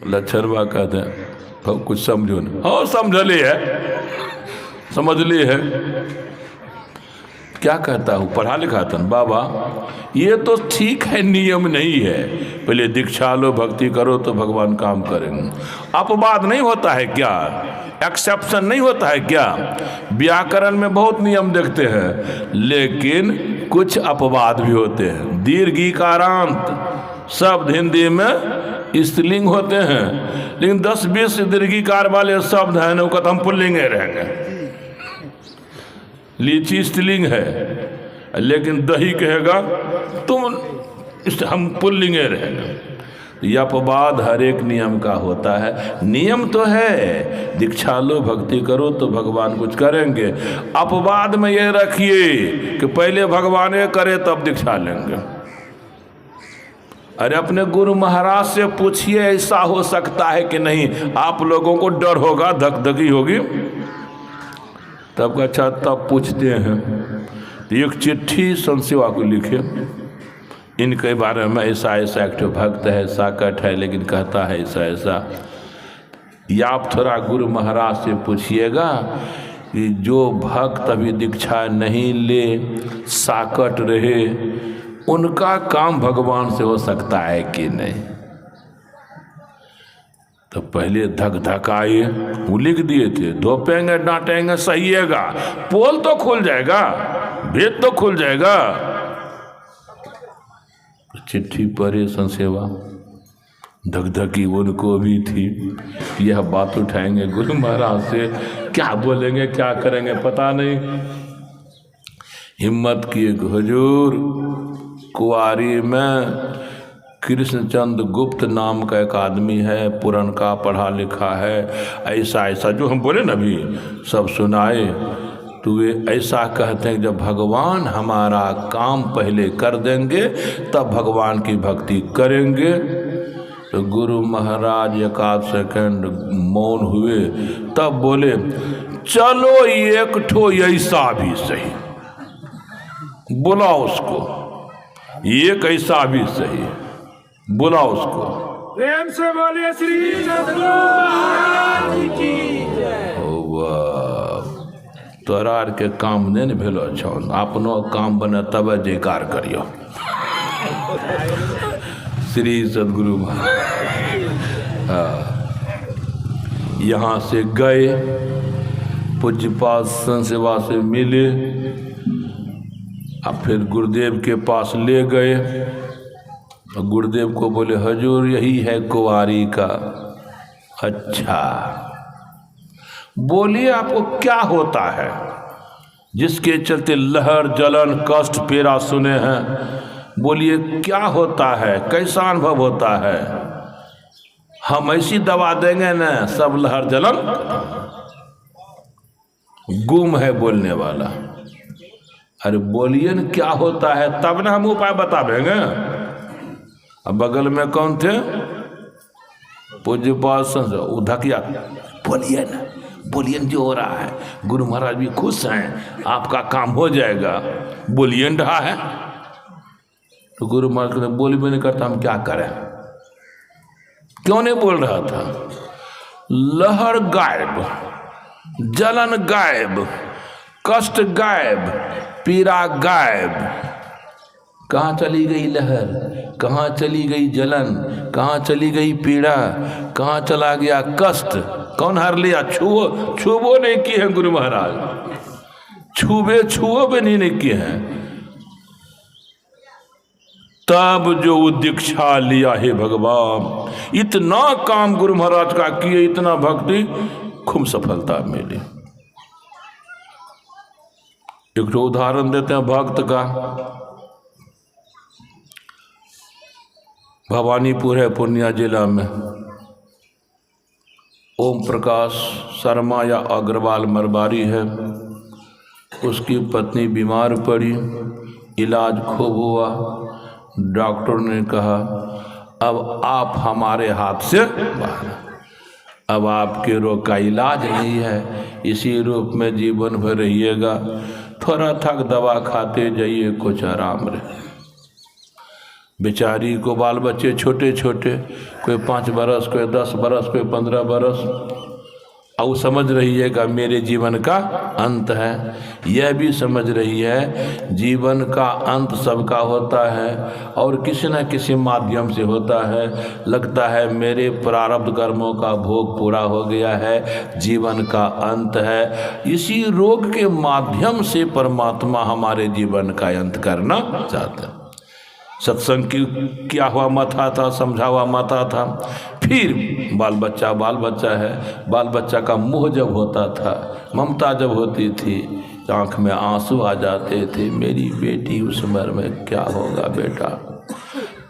लच्छनवा कहते हैं कुछ समझो ना। हाँ समझ ली है, समझ ली है। क्या कहता हूँ, पढ़ा लिखा था बाबा, ये तो ठीक है, नियम नहीं है। पहले दीक्षा लो, भक्ति करो तो भगवान काम करेंगे। अपवाद नहीं होता है क्या, एक्सेप्शन नहीं होता है क्या? व्याकरण में बहुत नियम देखते हैं, लेकिन कुछ अपवाद भी होते हैं। दीर्घिकारांत शब्द हिंदी में स्त्रीलिंग होते हैं, लेकिन 10-20 दीर्घिकार वाले शब्द हैं ना, हम पुल्लिंग रहेंगे। लीची स्त्रीलिंग है, लेकिन दही कहेगा तुम, हम पुल्लिंग रहेंगे। यह अपवाद हर एक नियम का होता है। नियम तो है, दीक्षा लो, भक्ति करो तो भगवान कुछ करेंगे। अपवाद में ये रखिए कि पहले भगवान ये करे तब दीक्षा लेंगे। अरे अपने गुरु महाराज से पूछिए, ऐसा हो सकता है कि नहीं? आप लोगों को डर होगा, धकधकी होगी, तब अच्छा तब पूछते हैं। तो एक चिट्ठी संत सेवा को लिखे, इनके बारे में ऐसा ऐसा एक भक्त है, साकट है, लेकिन कहता है ऐसा ऐसा। या आप थोड़ा गुरु महाराज से पूछिएगा कि जो भक्त अभी दीक्षा नहीं ले, साकट रहे, उनका काम भगवान से हो सकता है कि नहीं? तो पहले धक धकाए, वो लिख दिए थे, धोपेंगे डांटेंगे सहिएगा, पोल तो खुल जाएगा, भेद तो खुल जाएगा। चिट्ठी पढ़े संत सेवा, धकधकी उनको भी थी। यह बात उठाएंगे गुरु महाराज से, क्या बोलेंगे, क्या करेंगे पता नहीं। हिम्मत किए, हुजूर कुआरी में कृष्णचंद्र गुप्त नाम का एक आदमी है, पुराण का पढ़ा लिखा है, ऐसा ऐसा जो हम बोले ना अभी सब सुनाए। तो वे ऐसा कहते हैं, जब भगवान हमारा काम पहले कर देंगे तब भगवान की भक्ति करेंगे। तो गुरु महाराज एक आध सेकंड मौन हुए, तब बोले, चलो एक ठो ऐसा भी सही, बुलाओ उसको, एक ऐसा भी सही, बुलाओ उसको। प्रेम से बोलिए श्री सद्गुरु महाराज की जय। तोरा आर के काम नहीं न भेलो छौ, अपनो काम बने तब जयकार करियो। श्री सद्गुरु महाराज यहाँ से गए, पूज्यपाद संत सेवा से मिले, अब फिर गुरुदेव के पास ले गए। गुरुदेव को बोले, हजूर यही है कुंवारी का। अच्छा, बोलिए आपको क्या होता है जिसके चलते लहर जलन कष्ट पीड़ा सुने हैं? बोलिए क्या होता है, कैसा अनुभव होता है? हम ऐसी दवा देंगे ना, सब लहर जलन। गुम है बोलने वाला। अरे बोलिए न क्या होता है, तब ना हम उपाय बता देंगे। अब बगल में कौन थे? पूज्यपाद संत उधकिया, बोलिए न, बोलिए न जो हो रहा है, गुरु महाराज भी खुश हैं, आपका काम हो जाएगा, बोलिए न रहा है। तो गुरु महाराज कहते, बोली भी नहीं करता, हम क्या करें? क्यों नहीं बोल रहा था? लहर गायब, जलन गायब, कष्ट गायब, पीड़ा गायब। कहाँ चली गई लहर, कहाँ चली गई जलन, कहाँ चली गई पीड़ा, कहाँ चला गया कष्ट? कौन हर लिया? छुओ नहीं किए हैं गुरु महाराज, छुओ भी नहीं किए हैं। तब जो दीक्षा लिया है भगवान, इतना काम गुरु महाराज का किए, इतना भक्ति, खूब सफलता मिली। एक तो उदाहरण देते हैं भक्त का। भवानीपुर है पूर्णिया जिला में, ओम प्रकाश शर्मा या अग्रवाल मरबारी है। उसकी पत्नी बीमार पड़ी, इलाज खूब हुआ। डॉक्टर ने कहा अब आप हमारे हाथ से बाहर, अब आपके रोग का इलाज नहीं है, इसी रूप में जीवन भर रहिएगा, थोड़ा थक दवा खाते जाइए, कुछ आराम रहे। बेचारी को बाल बच्चे छोटे छोटे, कोई 5 बरस, कोई 10 बरस, कोई 15 बरस। अब वो समझ रही है कि मेरे जीवन का अंत है। यह भी समझ रही है जीवन का अंत सबका होता है और किसी न किसी माध्यम से होता है। लगता है मेरे प्रारब्ध कर्मों का भोग पूरा हो गया है, जीवन का अंत है। इसी रोग के माध्यम से परमात्मा हमारे जीवन का अंत करना चाहता है। सत्संग की क्या हुआ माथा था, समझा हुआ माथा था। फिर बाल बच्चा है। बाल बच्चा का मुँह जब होता था, ममता जब होती थी, आँख में आंसू आ जाते थे, मेरी बेटी उस उम्र में क्या होगा बेटा।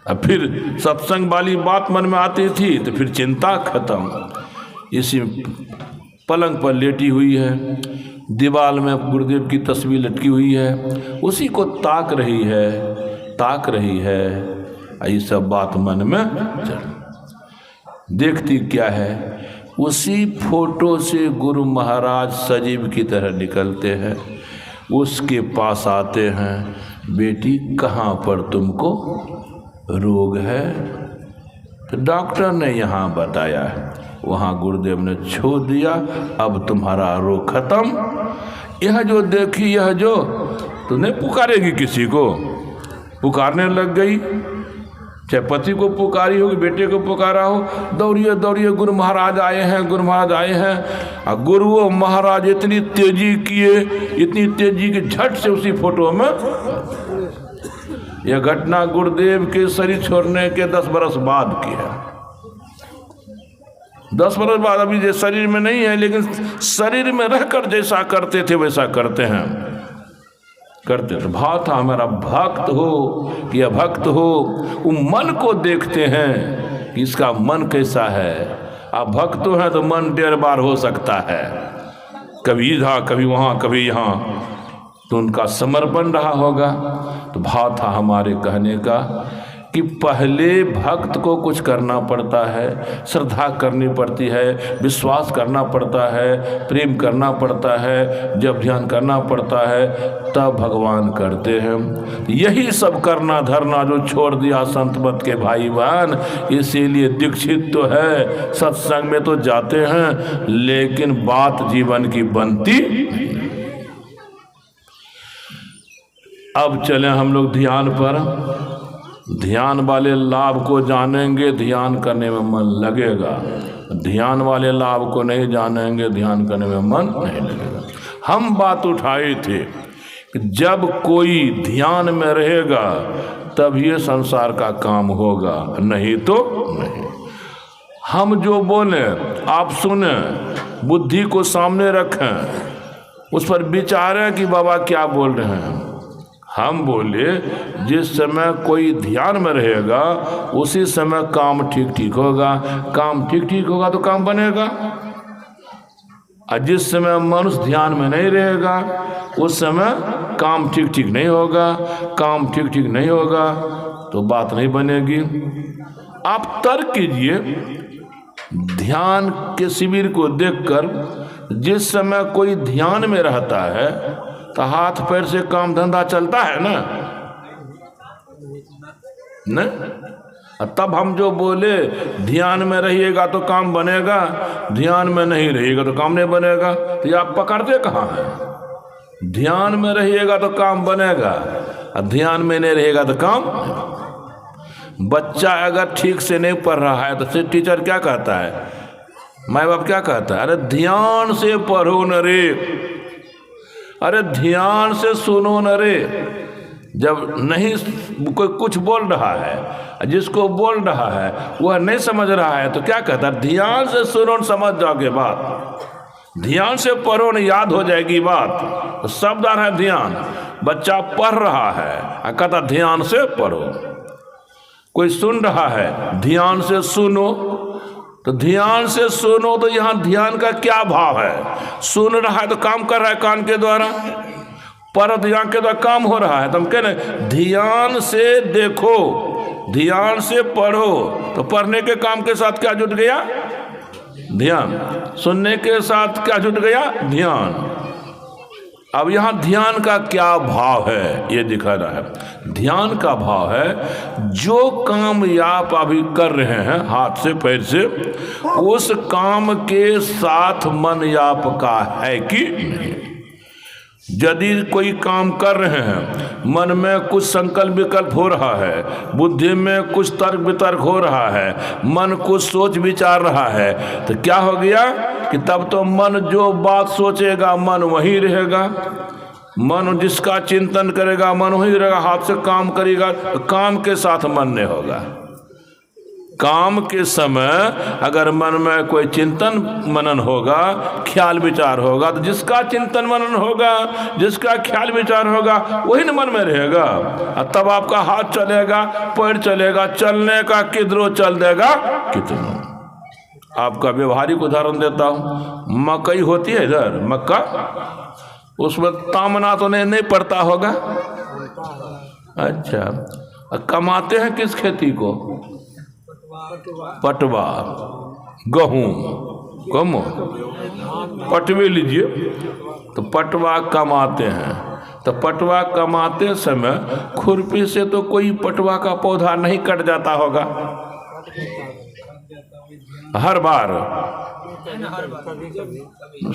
अब फिर सत्संग वाली बात मन में आती थी तो फिर चिंता खत्म। इसी पलंग पर लेटी हुई है, दीवार में गुरुदेव की तस्वीर लटकी हुई है, उसी को ताक रही है। ये सब बात मन में चल। देखती क्या है, उसी फोटो से गुरु महाराज सजीव की तरह निकलते हैं, उसके पास आते हैं। बेटी कहाँ पर तुमको रोग है? तो डॉक्टर ने यहाँ बताया है, वहाँ गुरुदेव ने छोड़ दिया, अब तुम्हारा रोग खत्म। यह जो देखी, यह जो तो नहीं पुकारेगी, किसी को पुकारने लग गई। चाहे पति को पुकारी हो, बेटे को पुकारा हो, दौड़िए दौड़िए गुरु महाराज आए हैं, गुरु महाराज आए हैं। और गुरु महाराज इतनी तेजी किए, इतनी तेजी के झट से उसी फोटो में। यह घटना गुरुदेव के शरीर छोड़ने के 10 बरस बाद की है। 10 बरस बाद, अभी जो शरीर में नहीं है, लेकिन शरीर में रहकर जैसा करते थे वैसा करते हैं, करते थे। भाव था हमारा भक्त हो या भक्त हो, वो मन को देखते हैं कि इसका मन कैसा है। आप भक्त हैं तो मन 1.5 बार हो सकता है, कभी इधर कभी वहाँ कभी यहाँ, तो उनका समर्पण रहा होगा। तो भाव था हमारे कहने का कि पहले भक्त को कुछ करना पड़ता है, श्रद्धा करनी पड़ती है, विश्वास करना पड़ता है, प्रेम करना पड़ता है, जब ध्यान करना पड़ता है तब भगवान करते हैं। यही सब करना धरना जो छोड़ दिया संत मत के भाई बहन, इसीलिए दीक्षित तो है, सत्संग में तो जाते हैं, लेकिन बात जीवन की बनती। अब चलें हम लोग ध्यान पर। ध्यान वाले लाभ को जानेंगे, ध्यान करने में मन लगेगा। ध्यान वाले लाभ को नहीं जानेंगे, ध्यान करने में मन नहीं लगेगा। हम बात उठाए थे कि जब कोई ध्यान में रहेगा तब ये संसार का काम होगा, नहीं तो नहीं। हम जो बोले आप सुने, बुद्धि को सामने रखें, उस पर विचारें कि बाबा क्या बोल रहे हैं। हम बोले जिस समय कोई ध्यान में रहेगा उसी समय काम ठीक ठीक होगा, काम ठीक ठीक होगा तो काम बनेगा। और जिस समय मनुष्य ध्यान में नहीं रहेगा उस समय काम ठीक ठीक नहीं होगा, काम ठीक ठीक नहीं होगा तो बात नहीं बनेगी। आप तर्क कीजिए, ध्यान के शिविर को देखकर जिस समय कोई ध्यान में रहता है तो हाथ पैर से काम धंधा चलता है ना, तब हम जो बोले ध्यान में रहिएगा तो काम बनेगा, ध्यान में नहीं रहिएगा तो काम नहीं बनेगा, तो ये आप पकड़ते कहाँ हैं? ध्यान में रहिएगा तो काम बनेगा, और ध्यान में नहीं रहेगा तो काम। बच्चा अगर ठीक से नहीं पढ़ रहा है तो टीचर क्या कहता है, माँ बाप क्या कहता है, अरे ध्यान से पढ़ो न रे, अरे ध्यान से सुनो न रे। जब नहीं कोई कुछ बोल रहा है, जिसको बोल रहा है वह नहीं समझ रहा है तो क्या कहता है, ध्यान से सुनो न समझ जाओगे बात, ध्यान से पढ़ो न याद हो जाएगी बात। तो शब्द आ रहा है ध्यान, बच्चा पढ़ रहा है कहता ध्यान से पढ़ो। कोई सुन रहा है, ध्यान से सुनो, तो ध्यान से सुनो तो यहाँ ध्यान का क्या भाव है? सुन रहा है तो काम कर रहा है कान के द्वारा, पर ध्यान के द्वारा काम हो रहा है। तो हम कह रहे ध्यान से देखो, ध्यान से पढ़ो, तो पढ़ने के काम के साथ क्या जुट गया? ध्यान। सुनने के साथ क्या जुट गया? ध्यान। अब यहाँ ध्यान का क्या भाव है ये दिखाना है। ध्यान का भाव है जो काम आप अभी कर रहे हैं हाथ से पैर से, उस काम के साथ मन आपका है कि नहीं। यदि कोई काम कर रहे हैं, मन में कुछ संकल्प विकल्प हो रहा है, बुद्धि में कुछ तर्क वितर्क हो रहा है, मन कुछ सोच विचार रहा है, तो क्या हो गया कि तब तो मन जो बात सोचेगा मन वही रहेगा, मन जिसका चिंतन करेगा मन वही रहेगा, हाथ से काम करेगा, काम के साथ मन नहीं होगा। काम के समय अगर मन में कोई चिंतन मनन होगा, ख्याल विचार होगा, तो जिसका चिंतन मनन होगा, जिसका ख्याल विचार होगा वही न मन में रहेगा। और तब आपका हाथ चलेगा, पैर चलेगा, चलने का किधरों चल देगा कितना। आपका व्यवहारिक उदाहरण देता हूँ। मकई होती है इधर, मक्का, उसमें तामना तो नहीं पड़ता होगा। अच्छा, कमाते हैं किस खेती को? पटवा, गेहूं, कमो पटवे लीजिए, तो पटवा कमाते हैं। तो पटवा कमाते समय खुरपी से तो कोई पटवा का पौधा नहीं कट जाता होगा हर बार,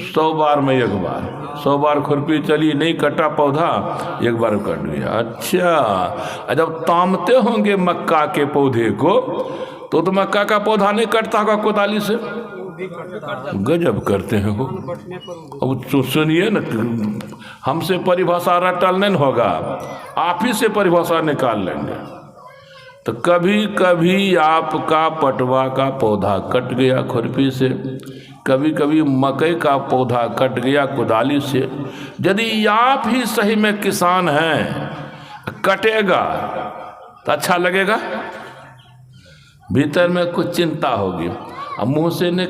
100 बार में एक बार, 100 बार खुरपी चली नहीं कटा पौधा, एक बार कट गया। अच्छा, जब तामते होंगे मक्का के पौधे को तो मक्का का पौधा नहीं कटता होगा कोदाली से? गजब करते हैं हो। अब सुनिए ना, हमसे परिभाषा रटल नहीं होगा, आप ही से परिभाषा निकाल लेंगे। तो कभी कभी आपका पटवा का पौधा कट गया खुरपी से, कभी कभी मकई का पौधा कट गया कुदाली से। यदि आप ही सही में किसान हैं, कटेगा तो अच्छा लगेगा? भीतर में कुछ चिंता होगी। अब मुंह से ने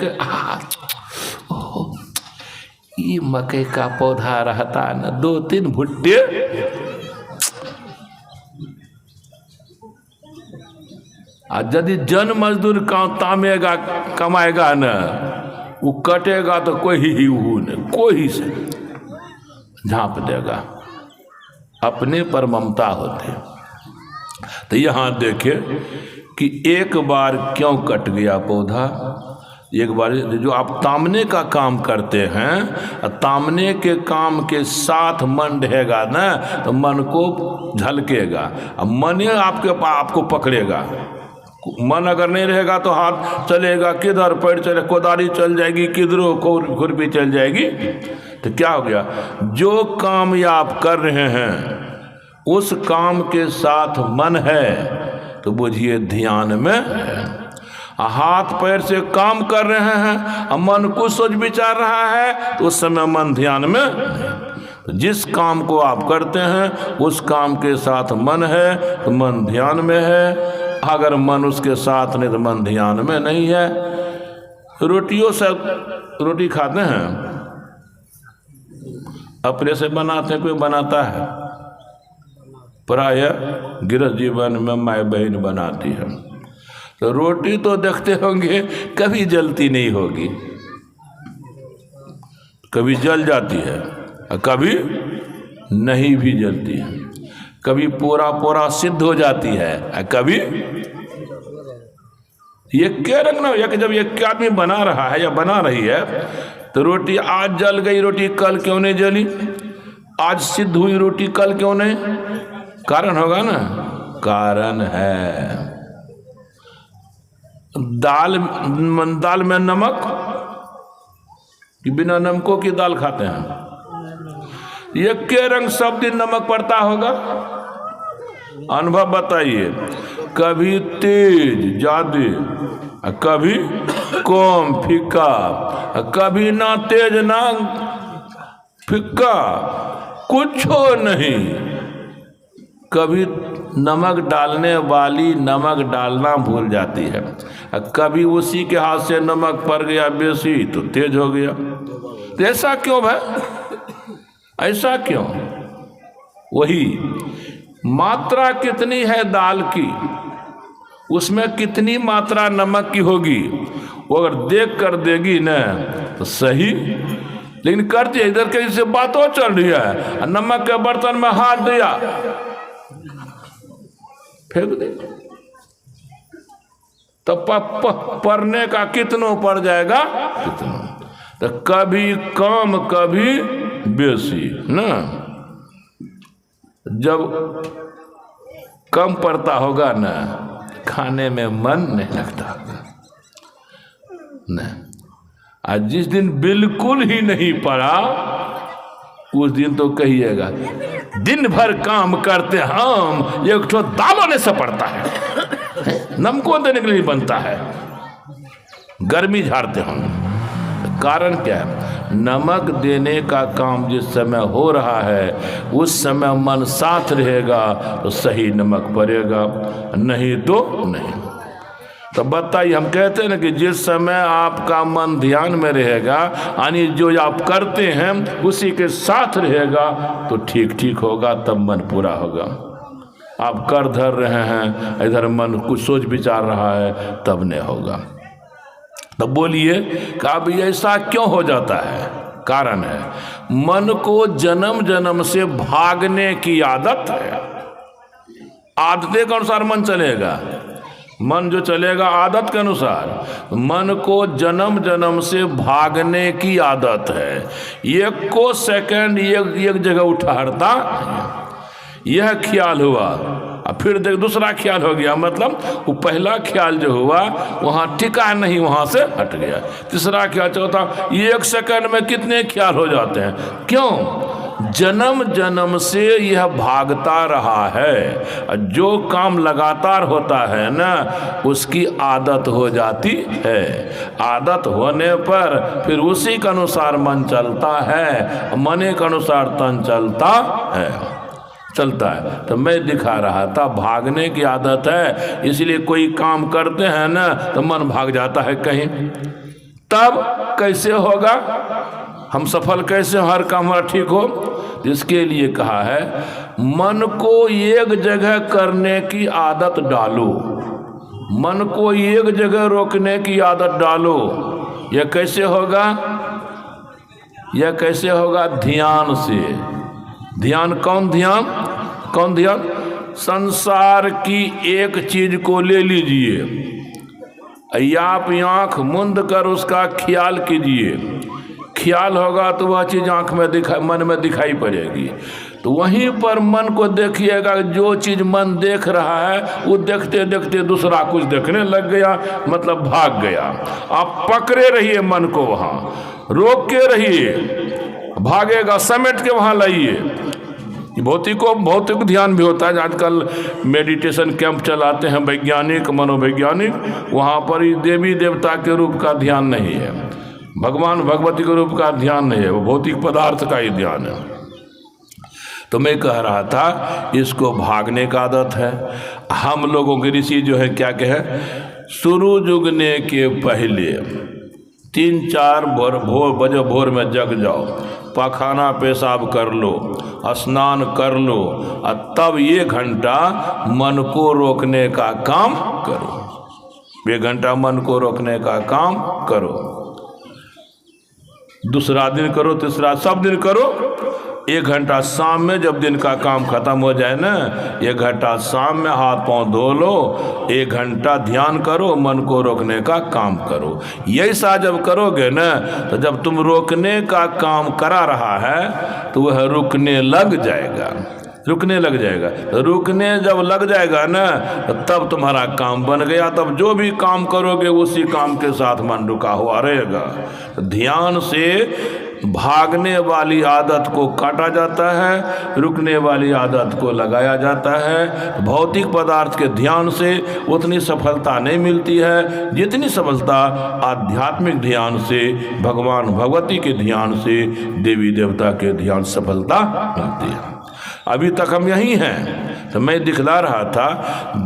ये मकई का पौधा रहता न 2-3 भुट्टे, यदि जन मजदूर का तामेगा कमाएगा न, वो कटेगा तो कोई ही से झांप देगा। अपने पर ममता होते। तो यहाँ देखिए कि एक बार क्यों कट गया पौधा। एक बार जो आप तामने का काम करते हैं, तामने के काम के साथ मन रहेगा ना, तो मन को झलकेगा, अब मन आपको पकड़ेगा। मन अगर नहीं रहेगा तो हाथ चलेगा किधर, पैर चले, कोदाली चल जाएगी किधरों, खुरपी चल जाएगी। तो क्या हो गया, जो काम आप कर रहे हैं उस काम के साथ मन है तो बुझिए ध्यान में है। हाथ पैर से काम कर रहे हैं, मन कुछ सोच विचार रहा है, तो उस समय मन ध्यान में है। तो जिस काम को आप करते हैं उस काम के साथ मन है तो मन ध्यान में है। अगर मन उसके साथ नहीं तो मन ध्यान में नहीं है। रोटियों से रोटी खाते हैं, अपने से बनाते हैं, कोई बनाता है? प्राय गृह जीवन में माय बहन बनाती है। तो रोटी तो देखते होंगे कभी जलती नहीं होगी, कभी जल जाती है और कभी नहीं भी जलती है, कभी पूरा सिद्ध हो जाती है और कभी ये क्या रंग ना। जब एक आदमी बना रहा है या बना रही है तो रोटी आज जल गई, रोटी कल क्यों नहीं जली? आज सिद्ध हुई रोटी कल क्यों नहीं? कारण होगा ना, कारण है। दाल में नमक कि बिना नमकों की दाल खाते हैं? ये के रंग सब दिन नमक पड़ता होगा? अनुभव बताइए। कभी तेज ज्यादा, कभी कम फीका, कभी ना तेज ना फीका, कुछ नहीं। कभी नमक डालने वाली नमक डालना भूल जाती है, कभी उसी के हाथ से नमक पड़ गया बेसी तो तेज हो गया। तो ऐसा क्यों भाई, ऐसा क्यों? वही मात्रा कितनी है दाल की, उसमें कितनी मात्रा नमक की होगी, वो अगर देख कर देगी न तो सही, लेकिन कर दिया, इधर कहीं से बात और चल रही है, नमक के बर्तन में हाथ दिया, फेंक दे, तो पढ़ने का कितनों पड़ जाएगा, कितनों। तो कभी कम कभी बेसी ना, जब कम पड़ता होगा ना, खाने में मन नहीं लगता ना। आज जिस दिन बिल्कुल ही नहीं पड़ा, उस दिन तो कहिएगा दिन भर काम करते हम, एक ठो दालों ने से पड़ता है, नमको देने के लिए बनता है, गर्मी झाड़ते हम। कारण क्या है? नमक देने का काम जिस समय हो रहा है, उस समय मन साथ रहेगा तो सही नमक पड़ेगा, नहीं तो नहीं। तो बताइए, हम कहते हैं ना कि जिस समय आपका मन ध्यान में रहेगा, यानी जो आप करते हैं उसी के साथ रहेगा, तो ठीक ठीक होगा, तब मन पूरा होगा। आप कर धर रहे हैं, इधर मन कुछ सोच विचार रहा है, तब नहीं होगा। तब बोलिए कि अब ऐसा क्यों हो जाता है? कारण है, मन को जन्म जन्म से भागने की आदत है। आदतें के अनुसार मन चलेगा, मन जो चलेगा आदत के अनुसार। मन को जन्म जन्म से भागने की आदत है, एक को सेकंड एक जगह उठाता। यह ख्याल हुआ, अब फिर देख दूसरा ख्याल हो गया, मतलब वो पहला ख्याल जो हुआ वहाँ टिका नहीं, वहाँ से हट गया। तीसरा ख्याल, चौथा, एक सेकंड में कितने ख्याल हो जाते हैं? क्यों? जन्म जन्म से यह भागता रहा है। जो काम लगातार होता है ना, उसकी आदत हो जाती है। आदत होने पर फिर उसी के अनुसार मन चलता है, मने के अनुसार तन चलता है। तो मैं दिखा रहा था, भागने की आदत है, इसलिए कोई काम करते हैं ना तो मन भाग जाता है कहीं। तब कैसे होगा? हम सफल कैसे, हर काम हमारा ठीक हो? इसके लिए कहा है, मन को एक जगह करने की आदत डालो, मन को एक जगह रोकने की आदत डालो। यह कैसे होगा? यह कैसे होगा? ध्यान से। ध्यान कौन ध्यान? कौन ध्यान? संसार की एक चीज को ले लीजिए, आप आंख मूंद कर उसका ख्याल कीजिए। ख्याल होगा तो वह चीज आंख में मन में दिखाई पड़ेगी। तो वहीं पर मन को देखिएगा, जो चीज मन देख रहा है वो देखते देखते दूसरा कुछ देखने लग गया, मतलब भाग गया। आप पकड़े रहिए मन को, वहाँ रोक के रहिए, भागेगा समेट के वहाँ लाइए। भौतिक ध्यान भी होता है। आजकल मेडिटेशन कैंप चलाते हैं वैज्ञानिक, मनोवैज्ञानिक, वहाँ पर ही देवी देवता के रूप का ध्यान नहीं है, भगवान भगवती के रूप का ध्यान नहीं है, वो भौतिक पदार्थ का ही ध्यान है। तो मैं कह रहा था, इसको भागने का आदत है। हम लोगों के ऋषि जो है क्या कहे, सूरज उगने के पहले 3-4 बजे भोर में जग जाओ, पखाना पेशाब कर लो, स्नान कर लो, और तब 1 घंटा मन को रोकने का काम करो। 1 घंटा मन को रोकने का काम करो। दूसरा दिन करो, तीसरा, सब दिन करो। 1 घंटा शाम में, जब दिन का काम खत्म हो जाए ना, 1 घंटा शाम में हाथ पांव धो लो, 1 घंटा ध्यान करो, मन को रोकने का काम करो। यही सा जब करोगे ना, तो जब तुम रोकने का काम करा रहा है तो वह रुकने लग जाएगा, रुकने लग जाएगा। रुकने जब लग जाएगा ना, तब तुम्हारा काम बन गया। तब जो भी काम करोगे उसी काम के साथ मन रुका हुआ रहेगा। ध्यान से भागने वाली आदत को काटा जाता है, रुकने वाली आदत को लगाया जाता है। भौतिक पदार्थ के ध्यान से उतनी सफलता नहीं मिलती है जितनी सफलता आध्यात्मिक ध्यान से, भगवान भगवती के ध्यान से, देवी देवता के ध्यान सफलता मिलती है। अभी तक हम यही हैं, तो मैं दिखला रहा था,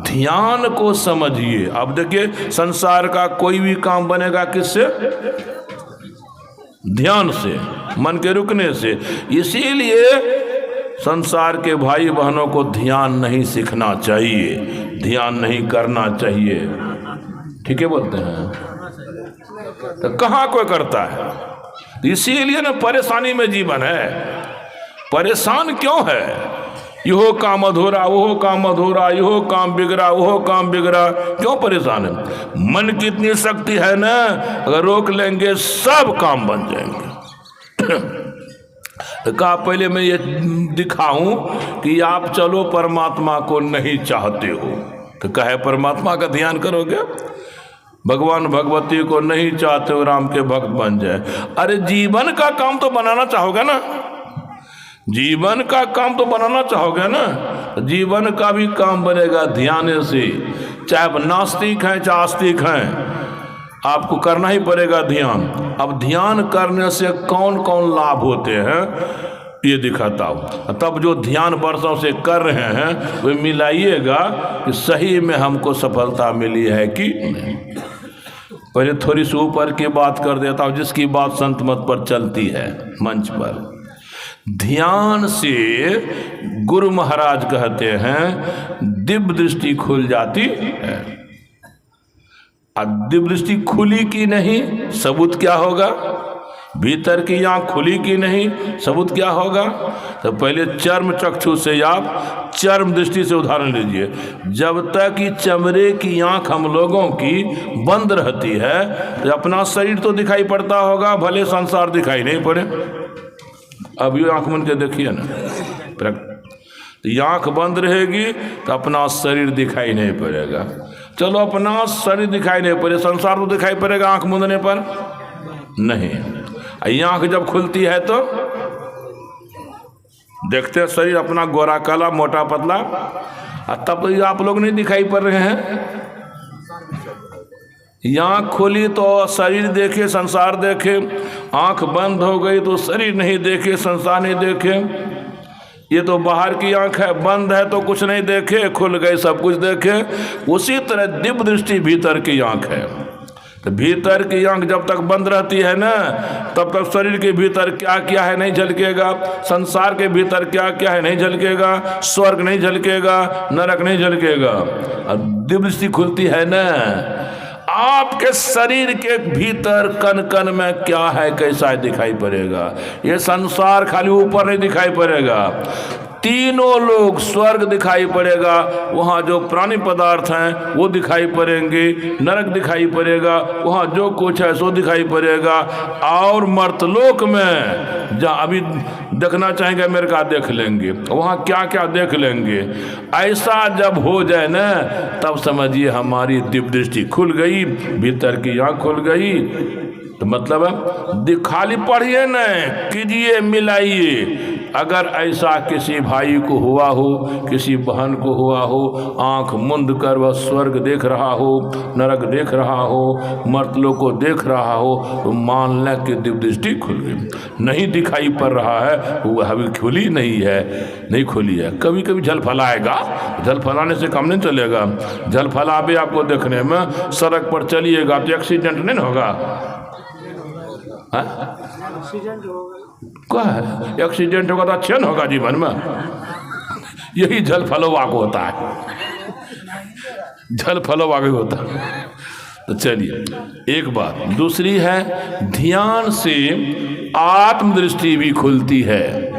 ध्यान को समझिए। अब देखिए, संसार का कोई भी काम बनेगा किससे? ध्यान से, मन के रुकने से। इसीलिए संसार के भाई बहनों को ध्यान नहीं सीखना चाहिए, ध्यान नहीं करना चाहिए। ठीक है बोलते हैं? तो कहाँ कोई करता है? इसीलिए ना परेशानी में जीवन है। परेशान क्यों है? यो काम अधूरा, वो काम अधूरा, यो काम बिगड़ा, वो काम बिगड़ा, क्यों परेशान है? मन की इतनी शक्ति है ना, अगर रोक लेंगे सब काम बन जाएंगे। तो कहा पहले मैं ये दिखाऊं कि आप चलो परमात्मा को नहीं चाहते हो, तो कहे परमात्मा का ध्यान करोगे, भगवान भगवती को नहीं चाहते हो, राम के भक्त बन जाए। अरे जीवन का काम तो बनाना चाहोगे ना, जीवन का काम तो बनाना चाहोगे ना, जीवन का भी काम बनेगा ध्यान से। चाहे आप नास्तिक हैं चाहे आस्तिक हैं, आपको करना ही पड़ेगा ध्यान। अब ध्यान करने से कौन कौन लाभ होते हैं ये दिखाता हूँ। तब जो ध्यान वर्षों से कर रहे हैं वे मिलाइएगा कि सही में हमको सफलता मिली है कि नहीं। पहले थोड़ी सी ऊपर की बात कर देता हूँ, जिसकी बात संत मत पर चलती है मंच पर। ध्यान से गुरु महाराज कहते हैं दिव्य दृष्टि खुल जाती है। अब दिव्य दृष्टि खुली कि नहीं, सबूत क्या होगा? भीतर की आंख खुली कि नहीं, सबूत क्या होगा? तो पहले चर्म चक्षु से आप चर्म दृष्टि से उदाहरण लीजिए। जब तक कि चमड़े की आंख हम लोगों की बंद रहती है तो अपना शरीर तो दिखाई पड़ता होगा, भले संसार दिखाई नहीं पड़े। अब ये आंख बंद के देखिए ना, तो आंख बंद रहेगी तो अपना शरीर दिखाई नहीं पड़ेगा। चलो अपना शरीर दिखाई नहीं पड़े, संसार तो दिखाई पड़ेगा आंख मूंदने पर नहीं। ये आंख जब खुलती है तो देखते हैं शरीर अपना गोरा काला मोटा पतला, तब तो ये आप लोग नहीं दिखाई पड़ रहे हैं। आँख खोली तो शरीर देखे संसार देखे, आंख बंद हो गई तो शरीर नहीं देखे संसार नहीं देखे। ये तो बाहर की आंख है, बंद है तो कुछ नहीं देखे, खुल गई सब कुछ देखे। उसी तरह दिव्य दृष्टि भीतर की आंख है। तो भीतर की आंख जब तक बंद रहती है ना, तब तक शरीर के भीतर क्या क्या है नहीं झलकेगा, संसार के भीतर क्या क्या है नहीं झलकेगा, स्वर्ग नहीं झलकेगा, नरक नहीं झलकेगा। और दिव्य दृष्टि खुलती है ना, आपके शरीर के भीतर कण कण में क्या है कैसा है दिखाई पड़ेगा। ये संसार खाली ऊपर नहीं दिखाई पड़ेगा, तीनों लोग स्वर्ग दिखाई पड़ेगा, वहाँ जो प्राणी पदार्थ हैं वो दिखाई पड़ेंगे, नरक दिखाई पड़ेगा, वहाँ जो कुछ है सो दिखाई पड़ेगा। और मर्तलोक में जहाँ अभी देखना चाहेंगे मेरे का देख लेंगे, वहाँ क्या क्या देख लेंगे। ऐसा जब हो जाए ना तब समझिए हमारी दिव्य दृष्टि खुल गई, भीतर की आँख खुल गई। तो मतलब है खाली पढ़िए न कीजिए, मिलाइए। अगर ऐसा किसी भाई को हुआ हो, किसी बहन को हुआ हो, आंख मुंद कर वह स्वर्ग देख रहा हो, नरक देख रहा हो, मर्तलों को देख रहा हो, तो मान लें कि दिव्य दृष्टि खुल गई। नहीं दिखाई पड़ रहा है, वह अभी खुली नहीं है, नहीं खुली है। कभी कभी जल फैलाएगा, जल फैलाने से काम नहीं चलेगा। जल फैलावे आपको देखने में, सड़क पर चलिएगा तो एक्सीडेंट नहीं होगा। क्या है एक्सीडेंट होगा तो अच्छा न होगा जीवन में। यही जल फलवा को होता है, जल फलवा को होता है। तो चलिए एक बात, दूसरी है ध्यान से आत्मदृष्टि भी खुलती है।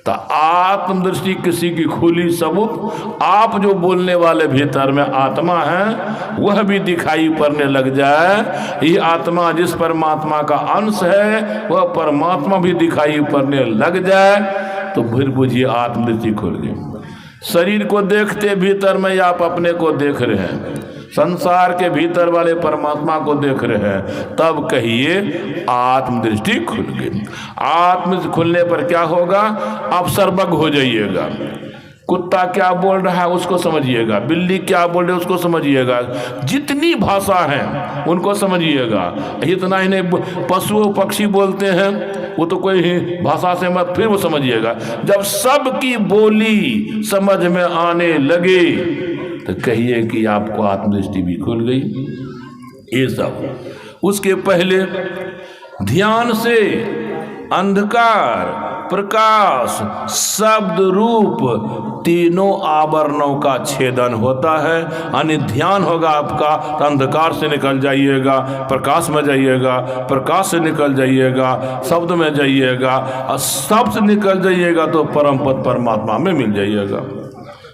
तो आत्मदृष्टि किसी की खुली सबूत, आप जो बोलने वाले भीतर में आत्मा है वह भी दिखाई पड़ने लग जाए। ये आत्मा जिस परमात्मा का अंश है वह परमात्मा भी दिखाई पड़ने लग जाए तो फिर बुझिए आत्मदृष्टि खुल गई। शरीर को देखते भीतर में आप अपने को देख रहे हैं, संसार के भीतर वाले परमात्मा को देख रहे हैं, तब कहिए आत्मदृष्टि खुल गई। आत्म खुलने पर क्या होगा, आप सर्वज्ञ हो जाइएगा। कुत्ता क्या बोल रहा है उसको समझिएगा, बिल्ली क्या बोल रही है उसको समझिएगा, जितनी भाषा है उनको समझिएगा। इतना ही नहीं, पशु पक्षी बोलते हैं वो तो कोई भाषा से मत, फिर वो समझिएगा। जब सबकी बोली समझ में आने लगे तो कहिए कि आपको आत्मदृष्टि भी खुल गई। ये सब उसके पहले ध्यान से अंधकार प्रकाश, शब्द, रूप, तीनों आवरणों का छेदन होता है। यानी ध्यान होगा आपका तो अंधकार से निकल जाइएगा, प्रकाश में जाइएगा, प्रकाश से निकल जाइएगा, शब्द में जाइएगा, और शब्द से निकल जाइएगा तो परम पद परमात्मा में मिल जाइएगा।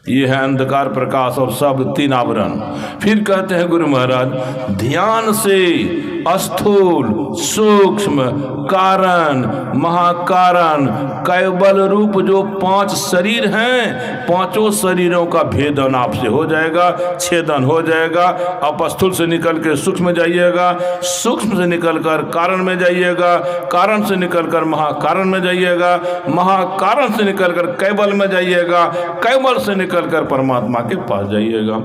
ये है अंधकार, प्रकाश और शब्द, तीन आवरण। फिर कहते हैं गुरु महाराज, ध्यान से स्थूल, सूक्ष्म, कारण, महाकारण, कैवल रूप जो 5 शरीर हैं, पांचों शरीरों का भेदन आपसे हो जाएगा, छेदन हो जाएगा। आप स्थूल से निकल के सूक्ष्म में जाइएगा, सूक्ष्म से निकलकर कारण में जाइएगा, कारण से निकलकर महाकारण में जाइएगा, महाकारण से निकलकर कैवल में जाइएगा, कैवल से निकलकर परमात्मा के पास जाइएगा।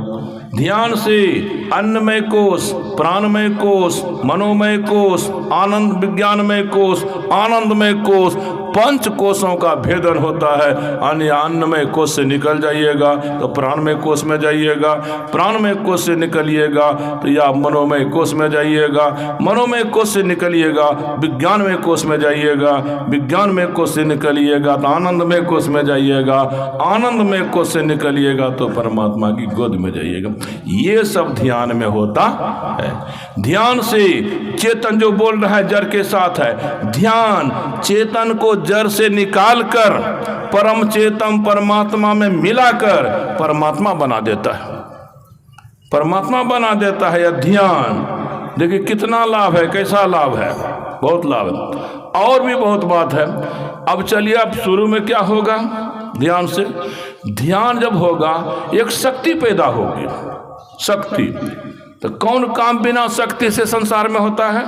ध्यान से अन्नमय कोश, प्राणमय कोश, मनोमय कोश, आनंद विज्ञानमय कोश, आनंदमय कोश, 5 कोशों का भेदन होता है। अन्नमय कोश से निकल जाइएगा तो प्राणमय कोश में जाइएगा, प्राणमय कोश से निकलिएगा तो या मनोमय कोश में जाइएगा, मनोमय कोश से निकलिएगा विज्ञानमय कोश में जाइएगा, विज्ञानमय कोश से निकलिएगा तो आनंदमय कोश में जाइएगा, आनंदमय कोश से निकलिएगा तो परमात्मा की गोद में जाइएगा। ये सब ध्यान में होता है। ध्यान से चेतन जो बोल रहा है जड़ के साथ है, ध्यान चेतन को जड़ से निकालकर परम चेतन परमात्मा में मिलाकर परमात्मा बना देता है, परमात्मा बना देता है। यह ध्यान देखिए कितना लाभ है, कैसा लाभ है, बहुत लाभ है। और भी बहुत बात है। अब चलिए, अब शुरू में क्या होगा ध्यान से? ध्यान जब होगा एक शक्ति पैदा होगी, शक्ति। तो कौन काम बिना शक्ति से संसार में होता है?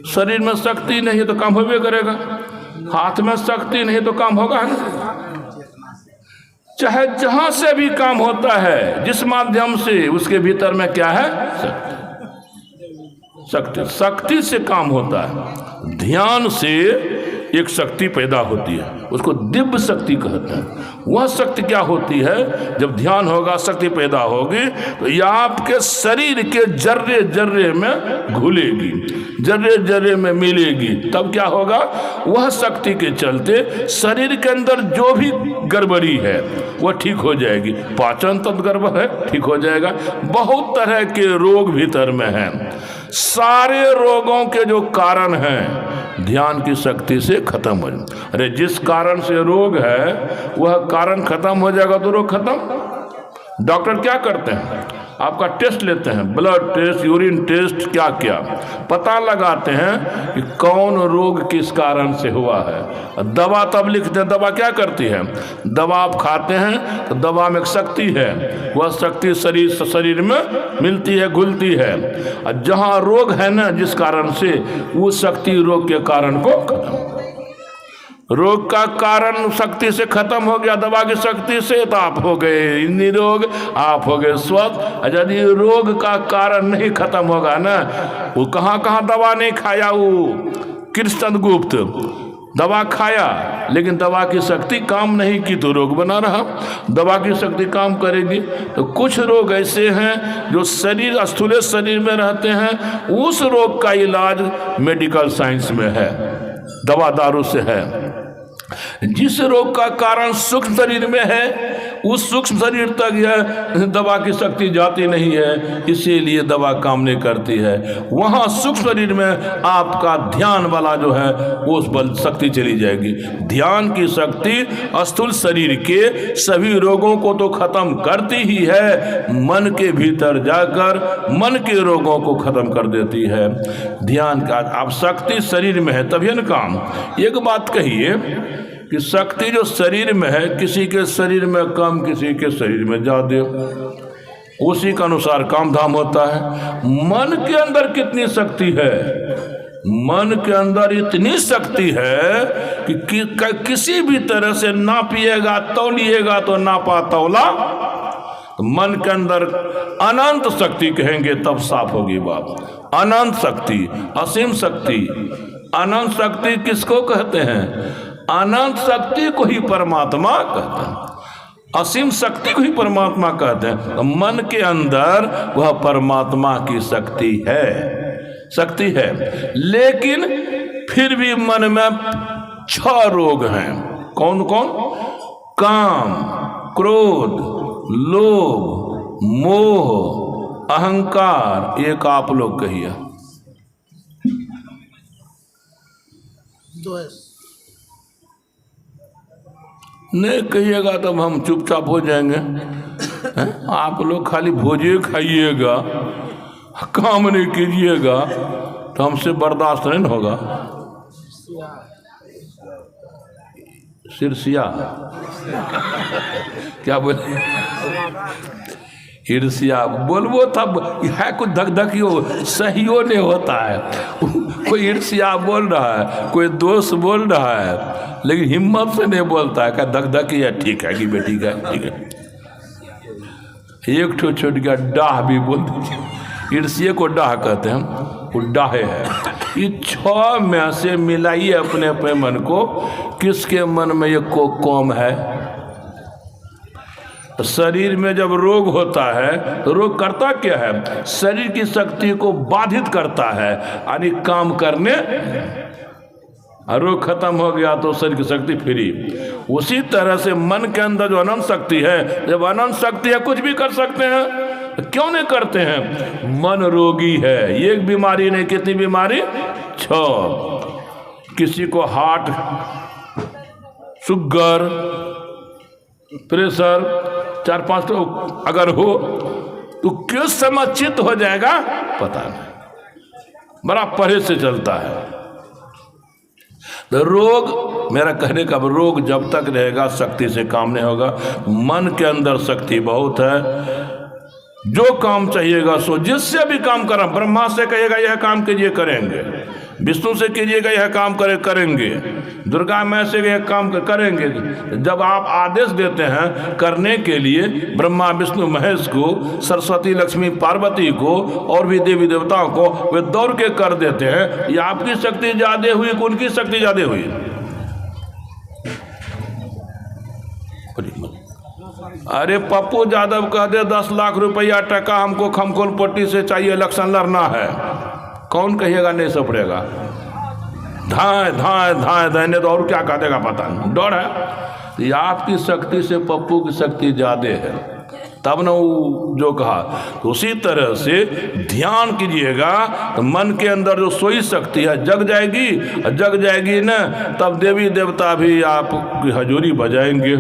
शरीर में शक्ति नहीं है तो काम होबे करेगा, हाथ में शक्ति नहीं तो काम होगा ना। चाहे जहां से भी काम होता है, जिस माध्यम से, उसके भीतर में क्या है? शक्ति। शक्ति से काम होता है। ध्यान से एक शक्ति पैदा होती है, उसको दिव्य शक्ति कहते हैं। वह शक्ति क्या होती है? जब ध्यान होगा, शक्ति पैदा होगी तो यह आपके शरीर के जर्रे जर्रे में घुलेगी, जर्रे जर्रे में मिलेगी। तब क्या होगा? वह शक्ति के चलते शरीर के अंदर जो भी गड़बड़ी है वह ठीक हो जाएगी। पाचन तंत्र गड़बड़ है, ठीक हो जाएगा। बहुत तरह के रोग भीतर में हैं, सारे रोगों के जो कारण हैं ध्यान की शक्ति से खत्म हो जाए। अरे जिस कारण से रोग है वह कारण खत्म हो जाएगा तो रोग खत्म। डॉक्टर क्या करते हैं? आपका टेस्ट लेते हैं, ब्लड टेस्ट, यूरिन टेस्ट, क्या क्या पता लगाते हैं कि कौन रोग किस कारण से हुआ है। दवा तब लिखते हैं। दवा क्या करती है? दवा आप खाते हैं तो दवा में एक शक्ति है, वह शक्ति शरीर में मिलती है, घुलती है। और जहाँ रोग है ना, जिस कारण से, वो शक्ति रोग के कारण को खत्म। रोग का कारण शक्ति से खत्म हो गया, दवा की शक्ति से, तो आप हो गए निरोग, आप हो गए स्वस्थ। यदि रोग का कारण नहीं खत्म होगा ना, वो कहाँ कहाँ दवा नहीं खाया, वो कृष्णगुप्त दवा खाया लेकिन दवा की शक्ति काम नहीं की तो रोग बना रहा। दवा की शक्ति काम करेगी तो कुछ रोग ऐसे हैं जो शरीर, स्थूल शरीर में रहते हैं, उस रोग का इलाज मेडिकल साइंस में है, दवा दारू से है। जिस रोग का कारण सूक्ष्म शरीर में है, उस सूक्ष्म शरीर तक यह दवा की शक्ति जाती नहीं है, इसीलिए दवा काम नहीं करती है। वहाँ सूक्ष्म शरीर में आपका ध्यान वाला जो है वो बल शक्ति चली जाएगी। ध्यान की शक्ति स्थूल शरीर के सभी रोगों को तो खत्म करती ही है, मन के भीतर जाकर मन के रोगों को खत्म कर देती है। ध्यान का आप शक्ति शरीर में है तभी न काम। एक बात कहिए कि शक्ति जो शरीर में है, किसी के शरीर में कम, किसी के शरीर में ज़्यादा, उसी के अनुसार काम धाम होता है। मन के अंदर कितनी शक्ति है? मन के अंदर इतनी शक्ति है कि किसी भी तरह से नापिएगा, तौलिएगा तो नापा तौला। तो मन के अंदर अनंत शक्ति कहेंगे तब साफ होगी बात। अनंत शक्ति, असीम शक्ति। अनंत शक्ति किसको कहते हैं? अनंत शक्ति को ही परमात्मा कहते हैं, असीम शक्ति को ही परमात्मा कहते हैं। तो मन के अंदर वह परमात्मा की शक्ति है, शक्ति है। लेकिन फिर भी मन में 6 रोग हैं। कौन कौन? काम, क्रोध, लोभ, मोह, अहंकार। एक आप लोग कहिए। नहीं कहिएगा तब हम चुपचाप हो जाएंगे। आप लोग खाली भोजे खाइएगा, काम नहीं कीजिएगा तो हमसे बर्दाश्त नहीं न होगा। ईर्ष्या क्या बोले? ईर्ष्या बोलबो तब है कुछ धक धक सहियो नहीं होता है। कोई ईर्ष्या बोल रहा है, कोई दोष बोल रहा है, लेकिन हिम्मत से नहीं बोलता है। क्या धक धक या ठीक है कि बेटी का ठीक है। एक ठो छोट गया डाह भी बोल दीजिए। ईर्ष्या को डाह कहते हैं, वो डाहे है। ये 6 में से मिलाइए अपने अपने मन को, किसके मन में ये को कम है? शरीर में जब रोग होता है तो रोग करता क्या है? शरीर की शक्ति को बाधित करता है, यानी काम करने। रोग खत्म हो गया तो शरीर की शक्ति फ्री। उसी तरह से मन के अंदर जो अनंत शक्ति है, जब अनंत शक्ति है कुछ भी कर सकते हैं। क्यों नहीं करते हैं? मन रोगी है। एक बीमारी नहीं, कितनी बीमारी? 6। किसी को हार्ट, शुगर, प्रेशर 4-5 तो अगर हो तो किस समय चित्त हो जाएगा पता नहीं। बड़ा परहेज से चलता है। तो रोग, मेरा कहने का रोग जब तक रहेगा शक्ति से काम नहीं होगा। मन के अंदर शक्ति बहुत है। जो काम चाहिएगा सो, जिससे भी काम करा, ब्रह्मा से कहिएगा यह काम कीजिए करेंगे, विष्णु से कीजिएगा यह काम करेंगे, दुर्गा माँ से यह काम करेंगे। जब आप आदेश देते हैं करने के लिए ब्रह्मा विष्णु महेश को, सरस्वती लक्ष्मी पार्वती को और भी देवी देवताओं को, वे दौड़ के कर देते हैं। ये आपकी शक्ति ज्यादा हुई कि उनकी शक्ति ज्यादा हुई? अरे पप्पू यादव कह दे 10 लाख रुपया टका हमको खमकोल पट्टी से चाहिए, इलेक्शन लड़ना है, कौन कहिएगा नहीं सपड़ेगा? धाए धाए धाए धाए, तो और क्या कह देगा पता नहीं। डर है। ये आपकी शक्ति से पप्पू की शक्ति ज्यादा है, तब न वो जो कहा। तो उसी तरह से ध्यान कीजिएगा तो मन के अंदर जो सोई शक्ति है जग जाएगी। जग जाएगी न, तब देवी देवता भी आपकी हजूरी बजाएंगे।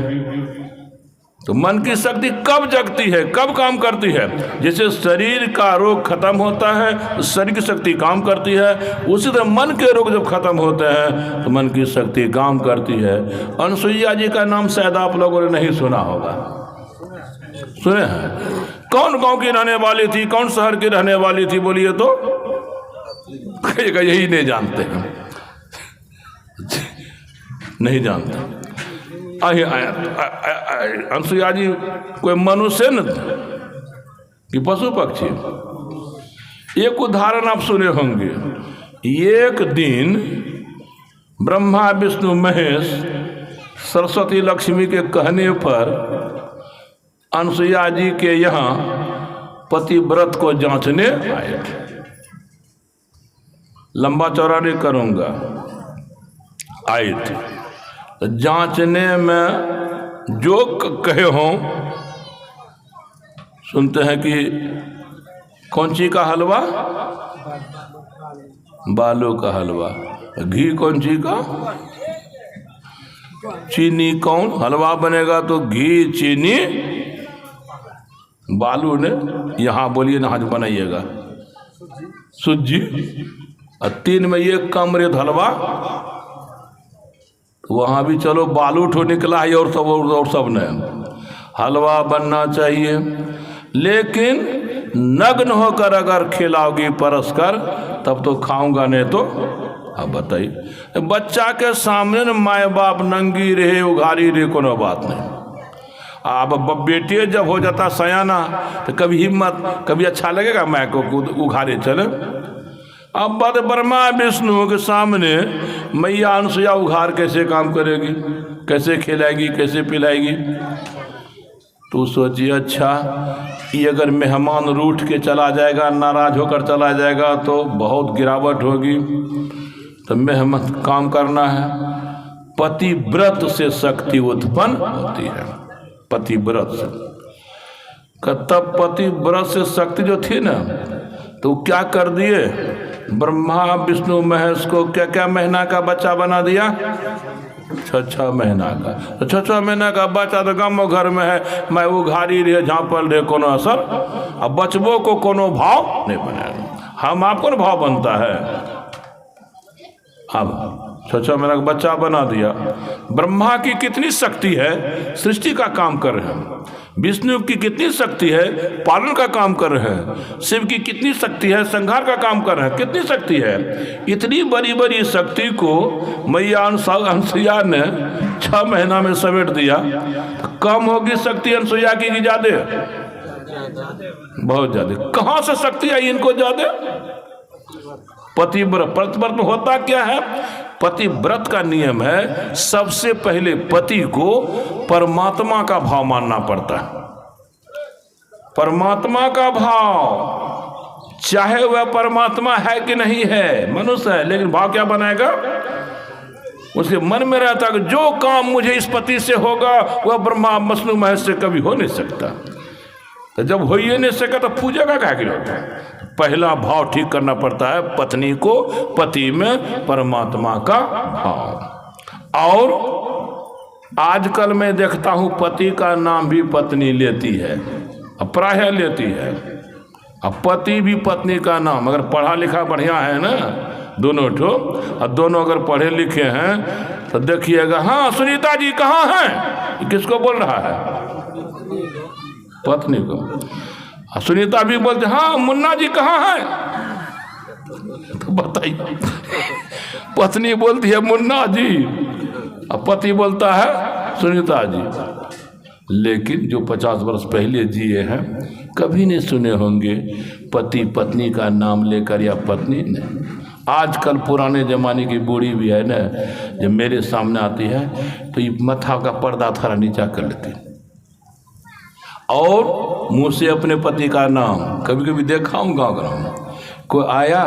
तो मन की शक्ति कब जगती है, कब काम करती है? जैसे शरीर का रोग खत्म होता है, शरीर की शक्ति काम करती है। उसी तरह मन के रोग जब खत्म होते हैं तो मन की शक्ति काम करती है। अनसुईया जी का नाम शायद आप लोगों ने नहीं सुना होगा। सुने हैं? कौन गांव की रहने वाली थी, कौन शहर की रहने वाली थी? बोलिए तो। यही नहीं जानते हैं, नहीं जानते। अनसुईया जी कोई मनुष्य न कि पशु पक्षी? एक उदाहरण आप सुने होंगे। एक दिन ब्रह्मा विष्णु महेश सरस्वती लक्ष्मी के कहने पर अनसुईया जी के यहाँ पतिव्रत को जांचने आए थे। लंबा चौड़ा नहीं करूँगा, आए थे। जांचने में जो कहे हों, सुनते हैं कि कौन ची का हलवा? बालू का हलवा। घी कौन ची का? चीनी कौन? हलवा बनेगा तो घी चीनी बालू ने। यहाँ बोलिए ना, आज बनाइएगा सूजी। और 3 में एक कम रेत हलवा। वहाँ भी चलो बालू ठो निकला है और सब ने। हलवा बनना चाहिए, लेकिन नग्न होकर अगर खिलाओगी परस कर तब तो खाऊंगा, नहीं तो अब बताइए। बच्चा के सामने न माए बाप नंगी रहे उघारी रहे, कोनो बात नहीं। अब बेटे जब हो जाता सयाना तो कभी हिम्मत, कभी अच्छा लगेगा माँ को उघारे चले। अब बात ब्रह्मा विष्णु के सामने मैया अनसुईया उघार कैसे काम करेगी, कैसे खिलाएगी, कैसे पिलाएगी? तो सोचिए, अच्छा ये अगर मेहमान रूठ के चला जाएगा, नाराज होकर चला जाएगा तो बहुत गिरावट होगी। तो मेहनत काम करना है, पतिव्रत से शक्ति उत्पन्न होती है, पतिव्रत से। तब पतिव्रत से शक्ति जो थी ना, तो क्या कर दिए, ब्रह्मा विष्णु महेश को क्या क्या महीना का बच्चा बना दिया, 6 महीना का। तो 6 महीना का बच्चा तो गाँव घर में है, मैं उघारी रहे झाँपल रहे, कोनो असर, अब बचबो को कोनो भाव नहीं बनेगा। हम आपको ना भाव बनता है। अब 6 महीना का बच्चा बना दिया। ब्रह्मा की कितनी शक्ति है, सृष्टि का काम कर रहे हैं। विष्णु की कितनी शक्ति है, पालन का काम कर रहे हैं। शिव की कितनी शक्ति है, संहार का काम कर रहे हैं। कितनी शक्ति है, इतनी बड़ी बड़ी शक्ति को मैया अनसुईया ने 6 महीना में समेट दिया। कम होगी शक्ति अनसुईया की ज्यादा, बहुत ज्यादा। कहाँ से शक्ति आई इनको ज्यादा? पतिव्रत। पतिव्रत में होता क्या है, पतिव्रत का नियम है, सबसे पहले पति को परमात्मा का भाव मानना पड़ता है। परमात्मा का भाव, चाहे वह परमात्मा है कि नहीं है, मनुष्य है, लेकिन भाव क्या बनाएगा, उसके मन में रहता है कि जो काम मुझे इस पति से होगा वह ब्रह्मा विष्णु महेश से कभी हो नहीं सकता। तो जब हो ही नहीं सका तो पूजेगा क्या होता है? पहला भाव ठीक करना पड़ता है, पत्नी को पति में परमात्मा का भाव। और आजकल मैं देखता हूं पति का नाम भी पत्नी लेती है, प्रायः लेती है। अब पति भी पत्नी का नाम, अगर पढ़ा लिखा बढ़िया है ना दोनों ठो, और दोनों अगर पढ़े लिखे हैं तो देखिएगा, हाँ सुनीता जी कहाँ हैं, किसको बोल रहा है, पत्नी को। सुनीता भी बोलते हाँ मुन्ना जी कहाँ हैं, तो बताइए, पत्नी बोलती है मुन्ना जी, और पति बोलता है सुनीता जी। लेकिन जो 50 वर्ष पहले जिए हैं कभी नहीं सुने होंगे पति पत्नी का नाम लेकर, या पत्नी नहीं। आजकल पुराने जमाने की बूढ़ी भी है ना, जब मेरे सामने आती है तो ये माथा का पर्दा थोड़ा नीचा कर लेती और मुंह से अपने पति का नाम, कभी कभी देखा हूँ गाँव गाँव में, कोई आया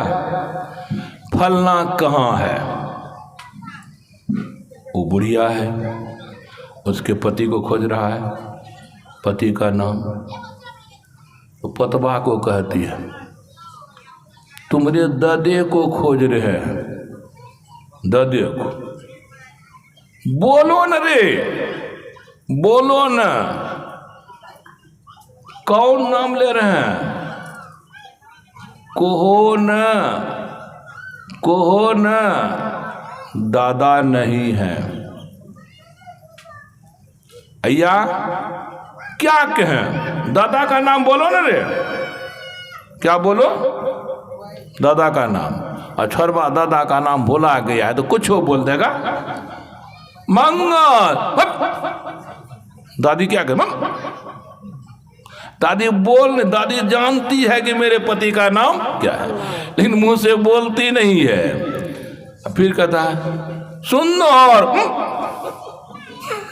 फलना कहाँ है, वो बुढ़िया है, उसके पति को खोज रहा है, पति का नाम, तो पतवा को कहती है तुम्हारे दादे को खोज रहे हैं, दादे को। बोलो न रे, बोलो न, कौन नाम ले रहे हैं, कहो न, कहो न, दादा नहीं है। अय्या क्या कहें, दादा का नाम बोलो न रे, क्या बोलो, दादा का नाम। अछरबा दादा का नाम बोला गया है तो कुछ वो बोल देगा, मंगल। दादी क्या करे, दादी बोल नहीं, दादी जानती है कि मेरे पति का नाम क्या है, लेकिन मुंह से बोलती नहीं है। फिर कहता है सुंदर,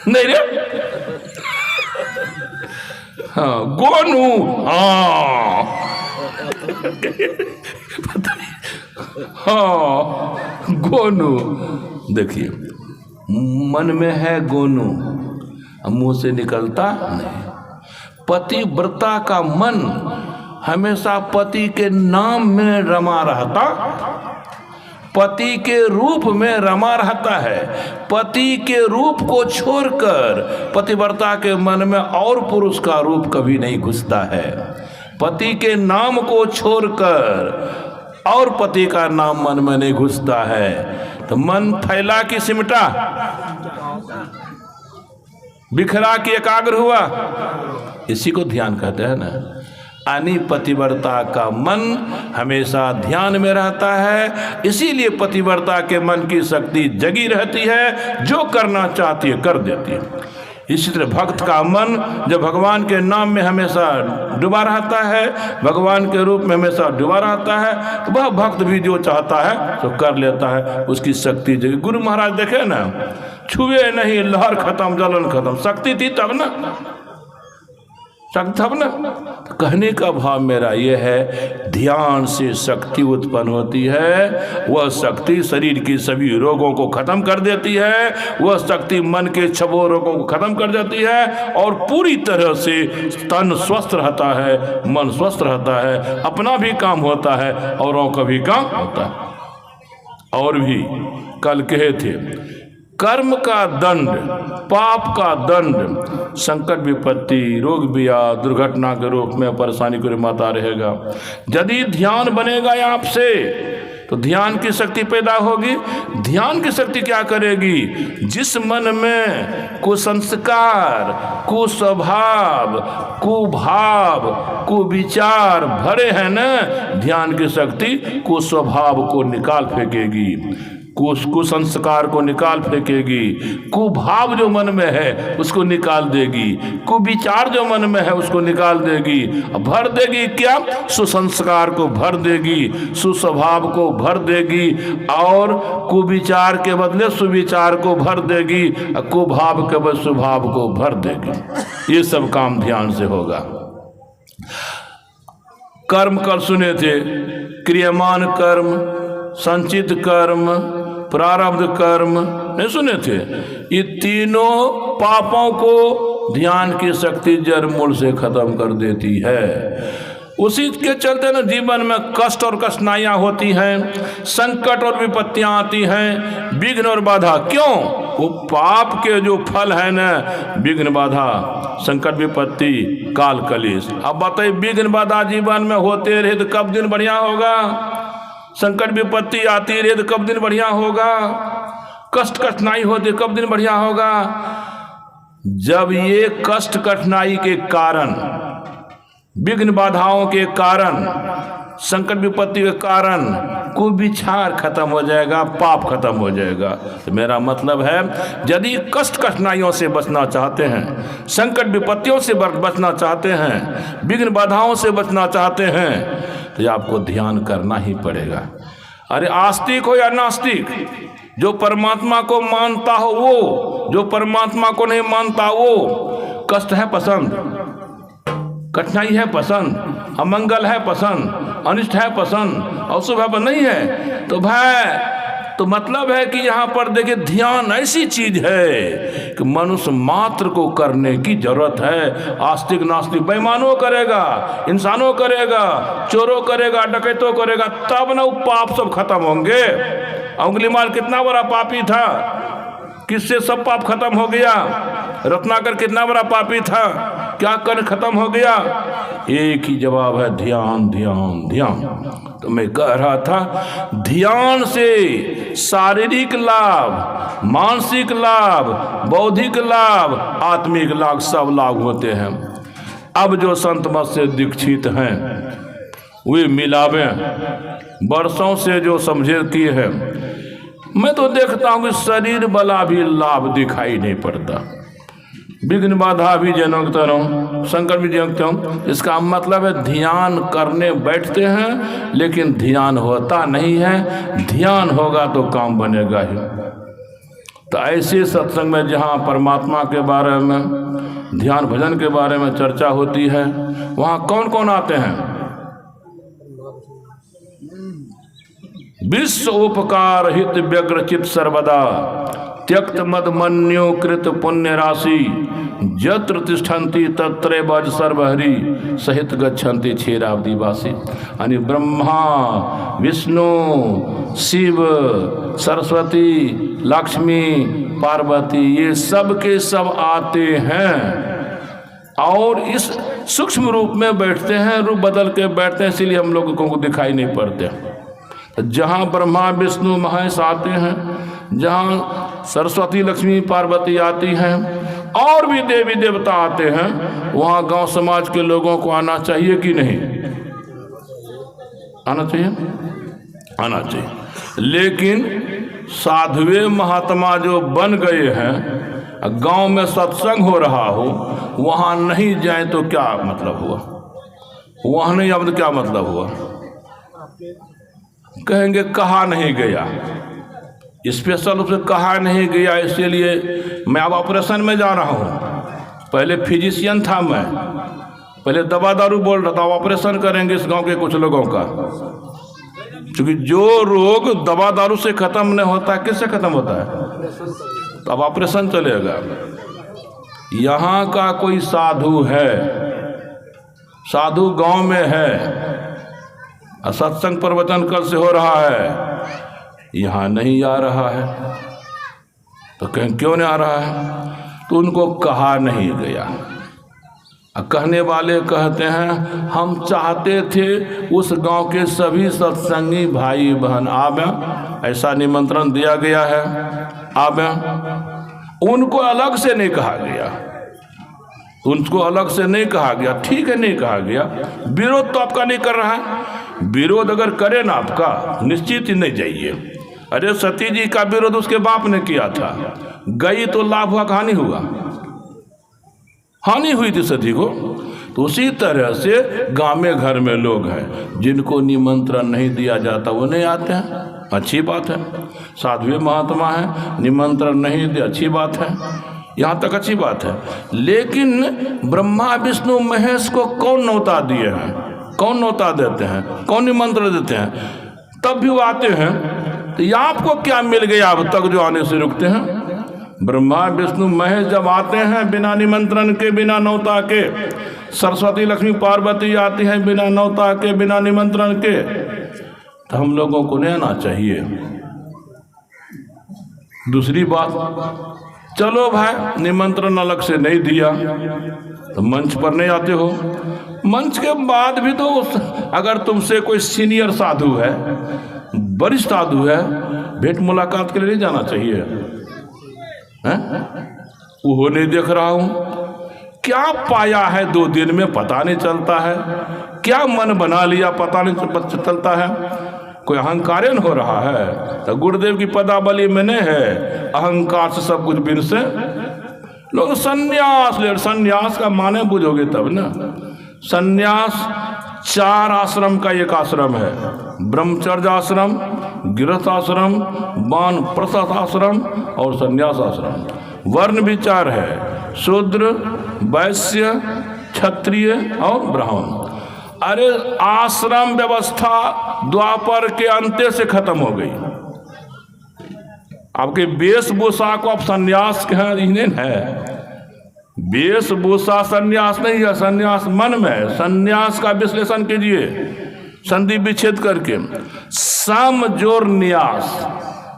नहीं रे, हाँ गोनू, हाँ हाँ गोनू। देखिए मन में है गोनू, मुंह से निकलता नहीं। पतिव्रता का मन हमेशा पति के नाम में रमा रहता, पति के रूप में रमा रहता है। पति के रूप को छोड़कर पतिव्रता के मन में और पुरुष का रूप कभी नहीं घुसता है। पति के नाम को छोड़कर और पति का नाम मन में नहीं घुसता है। तो मन फैला कि सिमटा, बिखरा कि एकाग्र हुआ, इसी को ध्यान कहते हैं ना। यानी पतिव्रता का मन हमेशा ध्यान में रहता है, इसीलिए पतिव्रता के मन की शक्ति जगी रहती है, जो करना चाहती है कर देती है। इसी तरह भक्त का मन जब भगवान के नाम में हमेशा डूबा रहता है, भगवान के रूप में हमेशा डूबा रहता है, तो वह भक्त भी जो चाहता है तो कर लेता है, उसकी शक्ति जगी। गुरु महाराज देखे ना, छुए नहीं लहर खत्म जलन खत्म, शक्ति थी तब ना। तब ना। तो कहने का भाव मेरा यह है, ध्यान से शक्ति उत्पन्न होती है। वह शक्ति शरीर की सभी रोगों को खत्म कर देती है। वह शक्ति मन के छबो रोगों को खत्म कर देती है और पूरी तरह से तन स्वस्थ रहता है, मन स्वस्थ रहता है, अपना भी काम होता है, औरों का भी काम होता है। और भी कल कहे थे, कर्म का दंड, पाप का दंड, संकट विपत्ति, रोग ब्याह, दुर्घटना के रूप में परेशानी को माता रहेगा। यदि ध्यान बनेगा आपसे तो ध्यान की शक्ति पैदा होगी। ध्यान की शक्ति क्या करेगी? जिस मन में कुसंस्कार, कुस्वभाव, कुभाव, कुविचार भरे हैं न, ध्यान की शक्ति कुस्वभाव को निकाल फेंकेगी, कुसंस्कार को निकाल फेंकेगी, कुभाव जो मन में है उसको निकाल देगी, कुविचार जो मन में है उसको निकाल देगी। भर देगी क्या? सुसंस्कार को भर देगी, सुस्वभाव को भर देगी, और कुविचार के बदले सुविचार को भर देगी, कुभाव के बदले स्वभाव को भर देगी। ये सब काम ध्यान से होगा। कर्म कल सुने थे, क्रियमान कर्म, संचित कर्म, प्रारब्ध कर्म, नहीं सुने थे? ये तीनों पापों को ध्यान की शक्ति जड़ मूल से खत्म कर देती है। उसी के चलते ना जीवन में कष्ट और कठिनाइयाँ होती हैं, संकट और विपत्तियाँ आती हैं, विघ्न और बाधा। क्यों? वो पाप के जो फल है ना, विघ्न बाधा, संकट विपत्ति, काल कलेश। अब बताइए, विघ्न बाधा जीवन में होते रहे तो कब दिन बढ़िया होगा? संकट विपत्ति आती रहे तो कब दिन बढ़िया होगा? कष्ट कठिनाई होती कब दिन बढ़िया होगा? जब ये कष्ट कठिनाई के कारण, विघ्न बाधाओं के कारण, संकट विपत्ति के कारण कुविचार खत्म हो जाएगा, पाप खत्म हो जाएगा। तो मेरा मतलब है, यदि कष्ट कठिनाइयों से बचना चाहते हैं, संकट विपत्तियों से बचना चाहते हैं, विघ्न बाधाओं से बचना चाहते हैं, तो आपको ध्यान करना ही पड़ेगा। अरे आस्तिक हो या नास्तिक, जो परमात्मा को मानता हो वो, जो परमात्मा को नहीं मानता वो, कष्ट है पसंद, कठिनाई है पसंद, अमंगल है पसंद, अनिष्ट है पसंद, अशुभ है नहीं है। तो भाई, तो मतलब है कि यहाँ पर देखिए, ध्यान ऐसी चीज है कि मनुष्य मात्र को करने की जरूरत है। आस्तिक नास्तिक बेईमानों करेगा, इंसानों करेगा, चोरों करेगा, डकैतों करेगा, तब ना वो पाप सब खत्म होंगे। अंगुलीमाल कितना बड़ा पापी था, किससे सब पाप खत्म हो गया? रत्नाकर कितना बड़ा पापी था, क्या कर खत्म हो गया? एक ही जवाब है, ध्यान ध्यान ध्यान। तो मैं कह रहा था, ध्यान से शारीरिक लाभ, मानसिक लाभ, बौद्धिक लाभ, आत्मिक लाभ, सब लाभ होते हैं। अब जो संत मत से दीक्षित हैं वे मिलावे वर्षों से जो समझे किए हैं, मैं तो देखता हूँ कि शरीर वाला भी लाभ दिखाई नहीं पड़ता। विघ्न बाधा भी जनकता हूँ, संकट भी जनकता हूँ। इसका मतलब है ध्यान करने बैठते हैं लेकिन ध्यान होता नहीं है। ध्यान होगा तो काम बनेगा ही। तो ऐसे सत्संग में जहाँ परमात्मा के बारे में, ध्यान भजन के बारे में चर्चा होती है, वहाँ कौन कौन आते हैं? विश्व उपकार हित व्यग्रचित सर्वदा, त्यक्त मद मन्यो कृत पुण्य राशि, जत्र तिष्ठन्ति तत्रे बज सर्वहरि, सहित गच्छन्ति क्षेरावधिवासी। यानी ब्रह्मा, विष्णु, शिव, सरस्वती, लक्ष्मी, पार्वती, ये सब के सब आते हैं और इस सूक्ष्म रूप में बैठते हैं, रूप बदल के बैठते हैं, इसीलिए हम लोगों को दिखाई नहीं पड़ते। जहाँ ब्रह्मा विष्णु महेश आते हैं, जहाँ सरस्वती लक्ष्मी पार्वती आती हैं और भी देवी देवता आते हैं, वहाँ गांव समाज के लोगों को आना चाहिए कि नहीं? आना चाहिए, आना चाहिए। लेकिन साधुए महात्मा जो बन गए हैं, गांव में सत्संग हो रहा हो, वहाँ नहीं जाए तो क्या मतलब हुआ? वहाँ नहीं अब तो क्या मतलब हुआ? कहेंगे कहा नहीं गया, स्पेशल रूप से कहा नहीं गया, इसीलिए मैं अब ऑपरेशन में जा रहा हूँ। पहले फिजिशियन था मैं, पहले दवा दारू बोल रहा था, ऑपरेशन करेंगे इस गांव के कुछ लोगों का, क्योंकि जो रोग दवा दारू से खत्म नहीं होता है, किससे खत्म होता है? तो अब ऑपरेशन चलेगा। यहाँ का कोई साधु है, साधु गांव में है, सत्संग प्रवचन कल से हो रहा है, यहाँ नहीं आ रहा है, तो कहीं क्यों नहीं आ रहा है? तो उनको कहा नहीं गया। कहने वाले कहते हैं हम चाहते थे उस गांव के सभी सत्संगी भाई बहन आवे, ऐसा निमंत्रण दिया गया है, आवे। उनको अलग से नहीं कहा गया, उनको अलग से नहीं कहा गया, ठीक है नहीं कहा गया। विरोध तो आपका नहीं कर रहा है, विरोध अगर करे ना आपका, निश्चित ही नहीं जाइए। अरे सती जी का विरोध उसके बाप ने किया था, गई तो लाभ हुआ, हानि हुआ, हानि हुई थी सती को। तो उसी तरह से गांव में घर में लोग हैं जिनको निमंत्रण नहीं दिया जाता, वो नहीं आते हैं, अच्छी बात है। साध्वी महात्मा है, निमंत्रण नहीं दिया, अच्छी बात है, यहाँ तक अच्छी बात है। लेकिन ब्रह्मा विष्णु महेश को कौन न्योता दिए हैं, कौन न्योता देते हैं, कौन निमंत्रण देते हैं? तब भी वो आते हैं। तो ये आपको क्या मिल गया अब तक जो आने से रुकते हैं? ब्रह्मा विष्णु महेश जब आते हैं बिना निमंत्रण के, बिना न्योता के, सरस्वती लक्ष्मी पार्वती आती हैं बिना न्योता के, बिना निमंत्रण के, तो हम लोगों को नहीं आना चाहिए। दूसरी बात, चलो भाई निमंत्रण अलग से नहीं दिया तो मंच पर नहीं आते हो, मंच के बाद भी तो अगर तुमसे कोई सीनियर साधु है, वरिष्ठ साधु है, भेंट मुलाकात के लिए नहीं जाना चाहिए? वो नहीं देख रहा हूं, क्या पाया है 2 दिन में पता नहीं चलता है, क्या मन बना लिया पता नहीं चलता है। कोई अहंकारेन हो रहा है, तो गुरुदेव की पदावली में नहीं है अहंकार से सब कुछ बिन से। लोग संन्यास ले, संन्यास का माने बुझोगे तब ना। संन्यास 4 आश्रम का एक आश्रम है, ब्रह्मचर्य आश्रम, गृहस्थ आश्रम, वानप्रस्थ आश्रम और संन्यास आश्रम। वर्ण भी 4 है, शूद्र, वैश्य, क्षत्रिय और ब्राह्मण। अरे आश्रम व्यवस्था द्वापर के अंत्य से खत्म हो गई। आपके वेशभूषा को आप संन्यास नहीं है, वेशभूषा संन्यास नहीं है, संन्यास मन में है। संन्यास का विश्लेषण कीजिए संधि विच्छेद करके, सम जोर न्यास,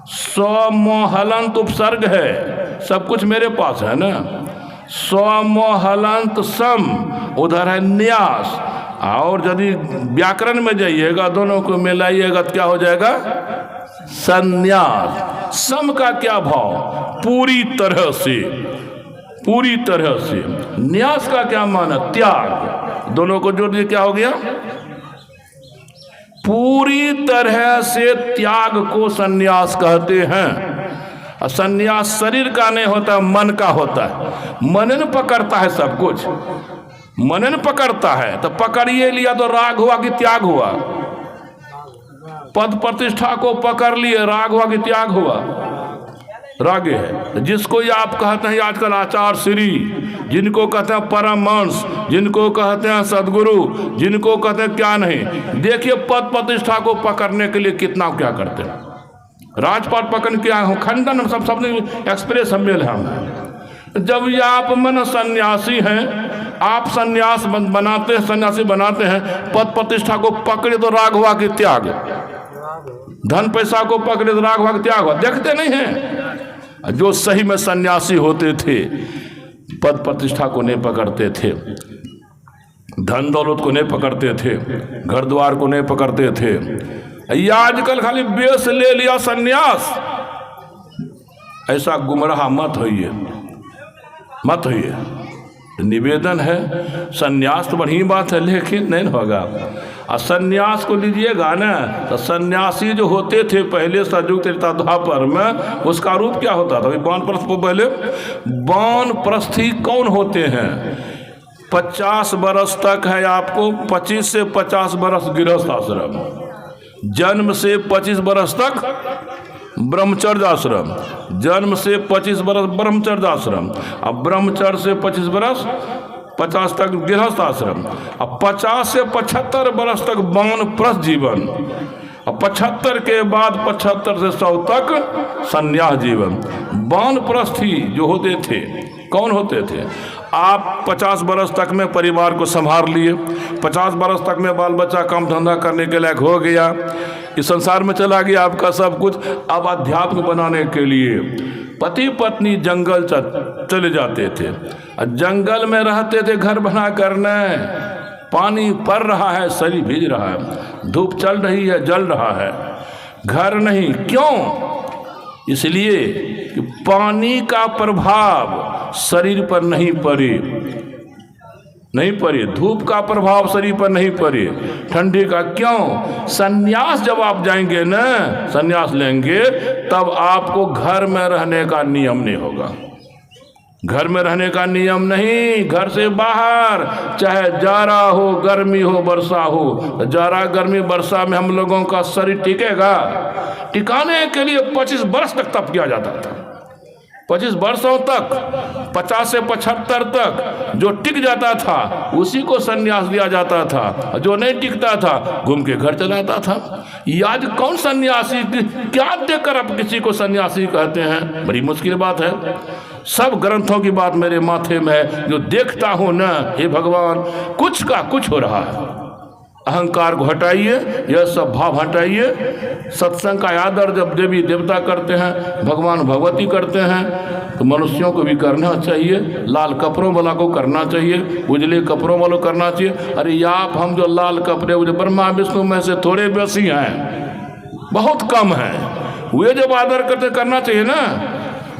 स्वमोहलंत उपसर्ग है, सब कुछ मेरे पास है ना। स्वमोहलंत सम, उधर है न्यास, और यदि व्याकरण में जाइएगा दोनों को मिलाइएगा तो क्या हो जाएगा? संन्यास। सम का क्या भाव? पूरी तरह से, पूरी तरह से। न्यास का क्या माना? त्याग। दोनों को जोड़ दिए क्या हो गया? पूरी तरह से त्याग को संन्यास कहते हैं। संन्यास शरीर का नहीं होता, मन का होता है। मनन पकड़ता है सब कुछ, मनन पकड़ता है, तो पकड़िए लिया तो राग हुआ कि त्याग हुआ? पद प्रतिष्ठा को पकड़ लिए, राग हुआ कि त्याग हुआ? रागे है। जिसको ये आप कहते हैं आजकल आचार्य श्री, जिनको कहते हैं परमहंस, जिनको कहते हैं सदगुरु, जिनको कहते हैं क्या नहीं, देखिए पद प्रतिष्ठा को पकड़ने के लिए कितना क्या करते हैं। राजपाट पकड़ के आए हो, खंडन सब एक्सप्रेस सम्मेल है हम। जब ये आप मन सन्यासी हैं, आप सन्यास बनाते हैं, सन्यासी बनाते हैं, पद प्रतिष्ठा को पकड़े तो राग हुआ कि त्याग? धन पैसा को पकड़े तो राग हुआ कि त्याग हुआ? देखते नहीं हैं। जो सही में सन्यासी होते थे पद प्रतिष्ठा को नहीं पकड़ते थे, धन दौलत को नहीं पकड़ते थे, घर द्वार को नहीं पकड़ते थे। ये आजकल खाली बेस ले लिया सन्यास। ऐसा गुमराह मत होइए, मत होइए। निवेदन है, सन्यास तो बढ़िया बात है, लेकिन नहीं होगा। और सन्यास को लीजिएगा ना, तो सन्यासी जो होते थे पहले सतयुग त्रेता द्वापर में, उसका रूप क्या होता था? वानप्रस्थ को पहले, वानप्रस्थी कौन होते हैं? 50 बरस तक है आपको, 25 से 50 बरस गृहस्थ आश्रम, जन्म से 25 बरस तक ब्रह्मचर्य आश्रम, जन्म से 25 बरस ब्रह्मचर्य आश्रम, अब ब्रह्मचर्य से 25 बरस 50 तक गृहस्थ आश्रम, अब 50 से 75 वर्ष तक वानप्रस्थ जीवन, और 75 के बाद 75 से 100 तक संन्यास जीवन। वानप्रस्थी जो होते थे, कौन होते थे? आप 50 वर्ष तक में परिवार को संभाल लिए, 50 वर्ष तक में बाल बच्चा काम धंधा करने के लायक हो गया, इस संसार में चला गया आपका सब कुछ। अब अध्यात्म बनाने के लिए पति पत्नी जंगल चले जाते थे, जंगल में रहते थे घर बना करने। पानी पड़ रहा है, शरीर भीज रहा है, धूप चल रही है, जल रहा है, घर नहीं। क्यों? इसलिए कि पानी का प्रभाव शरीर पर नहीं पड़े, धूप का प्रभाव शरीर पर नहीं पड़े, ठंडी का। क्यों? संन्यास जब आप जाएंगे ना, संन्यास लेंगे, तब आपको घर में रहने का नियम नहीं होगा। घर में रहने का नियम नहीं, घर से बाहर, चाहे जाड़ा हो, गर्मी हो, वर्षा हो। जाड़ा गर्मी वर्षा में हम लोगों का शरीर टिकेगा? टिकाने के लिए 25 वर्ष तक तप किया जाता था। 25 वर्षों तक, 50 से 75 तक जो टिक जाता था उसी को संन्यास दिया जाता था, जो नहीं टिकता था घूम के घर चलाता था। आज कौन सन्यासी, क्या देकर आप किसी को सन्यासी कहते हैं? बड़ी मुश्किल बात है। सब ग्रंथों की बात मेरे माथे में है, जो देखता हूं ना, हे भगवान, कुछ का कुछ हो रहा है। अहंकार को हटाइए, यह सब भाव हटाइए। सत्संग का आदर जब देवी देवता करते हैं, भगवान भगवती करते हैं, तो मनुष्यों को भी करना चाहिए। लाल कपड़ों वाला को करना चाहिए, उजले कपड़ों वालों को करना चाहिए। अरे आप हम जो लाल कपड़े उजले, ब्रह्मा विष्णु में से थोड़े बेसी हैं, बहुत कम हैं। वे जब आदर करते करना चाहिए ना।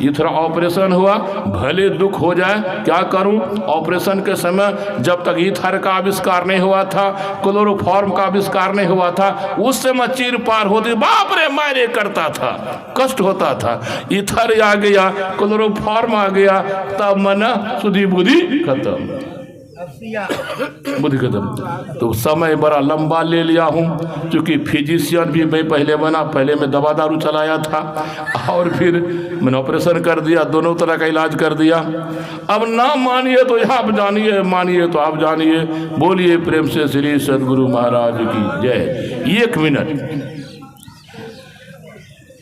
ये थोड़ा ऑपरेशन हुआ, भले दुख हो जाए, क्या करूं? ऑपरेशन के समय जब तक ईथर का आविष्कार नहीं हुआ था, क्लोरोफॉर्म का आविष्कार नहीं हुआ था, उस समय चीर पार होती, बाप रे मारे करता था, कष्ट होता था। ईथर आ गया, क्लोरोफॉर्म आ गया, तब मना सुधी बुद्धि खत्म, बुद्धि खत्म। तो समय बड़ा लंबा ले लिया हूँ, क्योंकि फिजिशियन भी मैं पहले बना। पहले मैं दवा दारू चलाया था, और फिर मैंने ऑपरेशन कर दिया, दोनों तरह का इलाज कर दिया। अब ना मानिए तो आप जानिए, मानिए तो आप जानिए। बोलिए प्रेम से श्री सद्गुरु महाराज की जय। 1 मिनट।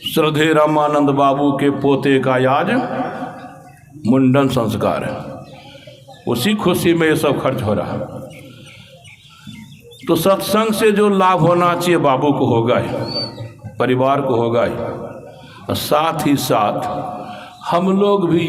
श्रद्धे रामानंद बाबू के पोते का आज मुंडन संस्कार है, उसी खुशी में ये सब खर्च हो रहा है। तो सत्संग से जो लाभ होना चाहिए बाबू को होगा ही, परिवार को होगा ही, और साथ ही साथ हम लोग भी